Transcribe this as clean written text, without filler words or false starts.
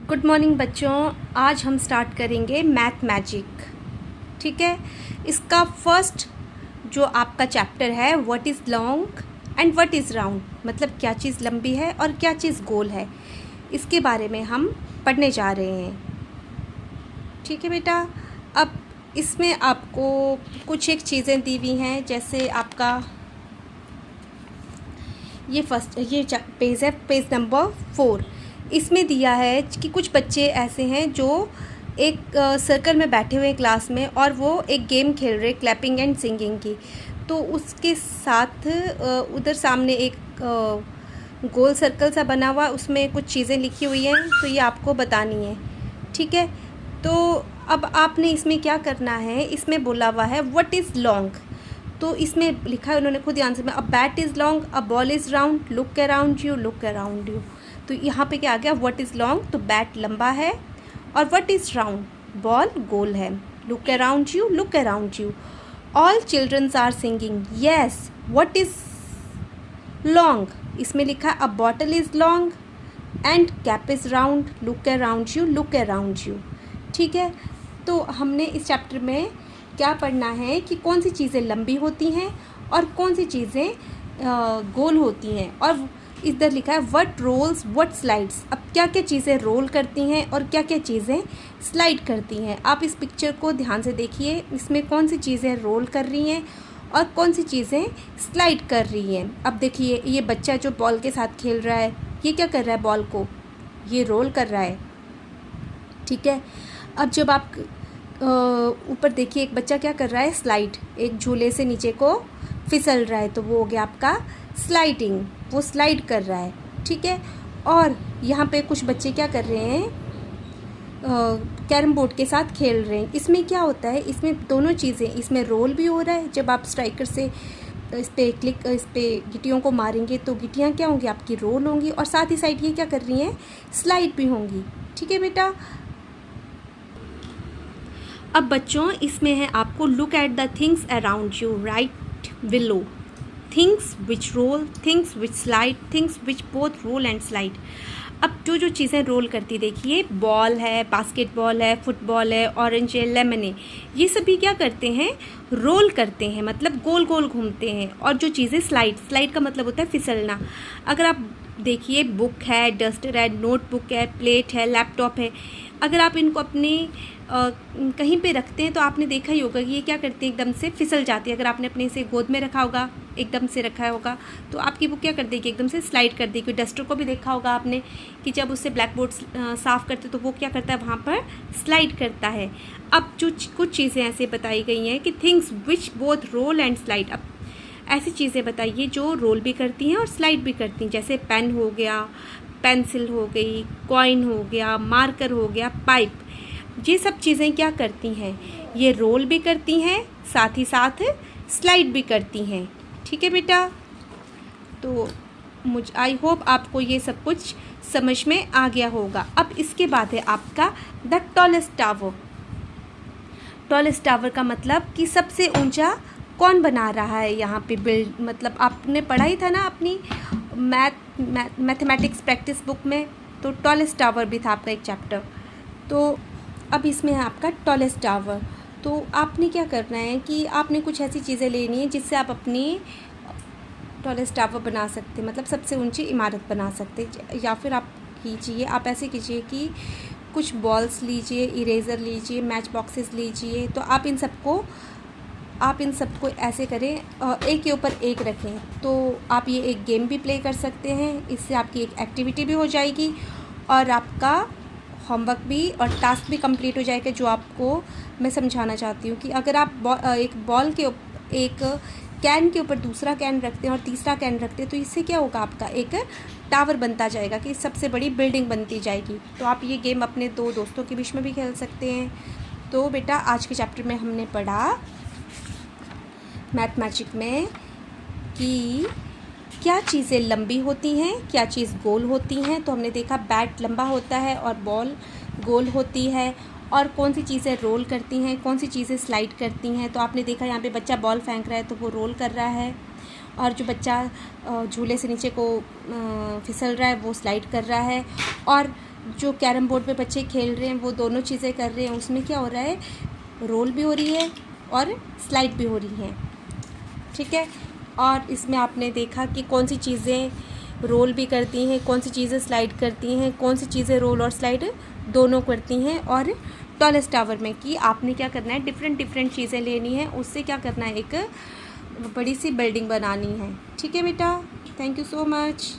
Good morning बच्चों। आज हम स्टार्ट करेंगे मैथ मैजिक। ठीक है, इसका फर्स्ट जो आपका चैप्टर है what is long and what is round, मतलब क्या चीज़ लंबी है और क्या चीज़ गोल है, इसके बारे में हम पढ़ने जा रहे हैं। ठीक है बेटा, अब इसमें आपको कुछ एक चीज़ें दी हुई हैं, जैसे आपका ये पेज है, पेज नंबर 4। इसमें दिया है कि कुछ बच्चे ऐसे हैं जो एक सर्कल में बैठे हुए क्लास में और वो एक गेम खेल रहे क्लैपिंग एंड सिंगिंग की। तो उसके साथ उधर सामने एक गोल सर्कल सा बना हुआ, उसमें कुछ चीज़ें लिखी हुई हैं, तो ये आपको बतानी है। ठीक है, तो अब आपने इसमें क्या करना है, इसमें बोला हुआ है व्हाट इज़ लॉन्ग, तो इसमें लिखा है उन्होंने खुद आंसर में, a bat is long, a ball is round, look around you, look around you. तो यहाँ पे क्या आ गया, व्हाट इज़ लॉन्ग तो बैट लंबा है, और व्हाट इज़ राउंड बॉल गोल है, look around you, look around you, all childrens are singing yes, what is long, इसमें लिखा है a bottle is long and cap is round, look around you, look around you. ठीक है, तो हमने इस चैप्टर में क्या पढ़ना है कि कौन सी चीज़ें लंबी होती हैं और कौन सी चीज़ें गोल होती हैं, और इधर लिखा है व्हाट रोल्स व्हाट स्लाइड्स, अब क्या क्या चीज़ें रोल करती हैं और क्या क्या चीज़ें स्लाइड करती हैं। आप इस पिक्चर को ध्यान से देखिए, इसमें कौन सी चीज़ें रोल कर रही हैं और कौन सी चीज़ें स्लाइड कर रही हैं। अब देखिए, ये बच्चा जो बॉल के साथ खेल रहा है, ये क्या कर रहा है, बॉल को ये रोल कर रहा है। ठीक है, अब जब आप ऊपर देखिए, एक बच्चा क्या कर रहा है, स्लाइड, एक झूले से नीचे को फिसल रहा है, तो वो हो गया आपका स्लाइडिंग, वो स्लाइड कर रहा है। ठीक है, और यहाँ पे कुछ बच्चे क्या कर रहे हैं, कैरम बोर्ड के साथ खेल रहे हैं। इसमें क्या होता है, इसमें दोनों चीज़ें, इसमें रोल भी हो रहा है, जब आप स्ट्राइकर से इस पे गिट्टियों को मारेंगे तो गिट्टियाँ क्या होंगी, आपकी रोल होंगी, और साथ ही साइड ये क्या कर रही हैं, स्लाइड भी होंगी। ठीक है बेटा, अब बच्चों इसमें है आपको look at the things around you right below, things which roll, things which slide, things which both roll and slide. अब जो जो चीज़ें रोल करती, देखिए बॉल है, बास्केटबॉल है, फुटबॉल है, ऑरेंज है, लेमन है, ये सभी क्या करते हैं, रोल करते हैं, मतलब गोल गोल घूमते हैं। और जो चीज़ें स्लाइड का मतलब होता है फिसलना। अगर आप देखिए, बुक है, डस्टर है, नोटबुक है, प्लेट है, लैपटॉप है, अगर आप इनको अपने कहीं पे रखते हैं तो आपने देखा ही होगा कि ये क्या करते हैं, एकदम से फिसल जाती है। अगर आपने अपने से गोद में रखा होगा, एकदम से रखा होगा, तो आपकी बुक क्या कर देगी, एकदम से स्लाइड कर देगी। डस्टर को भी देखा होगा आपने कि जब उससे ब्लैक बोर्ड साफ़ करते तो वो क्या करता है, वहाँ पर स्लाइड करता है। अब जो कुछ चीज़ें ऐसे बताई गई हैं कि things which both roll and slide, अब ऐसी चीज़ें बताइए जो रोल भी करती हैं और स्लाइड भी करती हैं, जैसे पेन हो गया, पेंसिल हो गई, कॉइन हो गया, मार्कर हो गया, पाइप, ये सब चीज़ें क्या करती हैं, ये रोल भी करती हैं, साथ ही साथ स्लाइड भी करती हैं। ठीक है बेटा, तो आई होप आपको ये सब कुछ समझ में आ गया होगा। अब इसके बाद है आपका the tallest tower. Tallest tower का मतलब कि सबसे ऊंचा कौन बना रहा है यहाँ पे बिल्ड, मतलब आपने पढ़ा ही था ना अपनी मैथमेटिक्स प्रैक्टिस बुक में, तो टॉलेस्ट टावर भी था आपका एक चैप्टर। तो अब इसमें है आपका टॉलेस्ट टावर। तो आपने क्या करना है कि आपने कुछ ऐसी चीज़ें लेनी है जिससे आप अपनी टॉलेस्ट टावर बना सकते, मतलब सबसे ऊंची इमारत बना सकते। या फिर आप कीजिए, आप ऐसे कीजिए कि कुछ बॉल्स लीजिए, इरेज़र लीजिए, मैच बॉक्सेस लीजिए, तो आप इन सबको ऐसे करें, एक के ऊपर एक रखें, तो आप ये एक गेम भी प्ले कर सकते हैं। इससे आपकी एक एक्टिविटी भी हो जाएगी और आपका होमवर्क भी और टास्क भी कंप्लीट हो जाएगा। जो आपको मैं समझाना चाहती हूँ कि अगर आप एक कैन के ऊपर दूसरा कैन रखते हैं और तीसरा कैन रखते हैं, तो इससे क्या होगा, आपका एक टावर बनता जाएगा, कि सबसे बड़ी बिल्डिंग बनती जाएगी। तो आप ये गेम अपने दो दोस्तों के बीच में भी खेल सकते हैं। तो बेटा, आज के चैप्टर में हमने पढ़ा मैथ मैजिक में कि क्या चीज़ें लंबी होती हैं, क्या चीज़ गोल होती हैं। तो हमने देखा बैट लंबा होता है और बॉल गोल होती है, और कौन सी चीज़ें रोल करती हैं, कौन सी चीज़ें स्लाइड करती हैं। तो आपने देखा यहाँ पे बच्चा बॉल फेंक रहा है तो वो रोल कर रहा है, और जो बच्चा झूले से नीचे को फिसल रहा है वो स्लाइड कर रहा है, और जो कैरम बोर्ड पे बच्चे खेल रहे हैं वो दोनों चीज़ें कर रहे हैं, उसमें क्या हो रहा है, रोल भी हो रही है और स्लाइड भी हो रही है, ठीक है। और इसमें आपने देखा कि कौन सी चीज़ें रोल भी करती हैं, कौन सी चीज़ें स्लाइड करती हैं, कौन सी चीज़ें रोल और स्लाइड दोनों करती हैं। और टॉलेस्ट टावर में कि आपने क्या करना है, डिफरेंट चीज़ें लेनी है, उससे क्या करना है, एक बड़ी सी बिल्डिंग बनानी है, ठीक है बेटा। Thank you so much.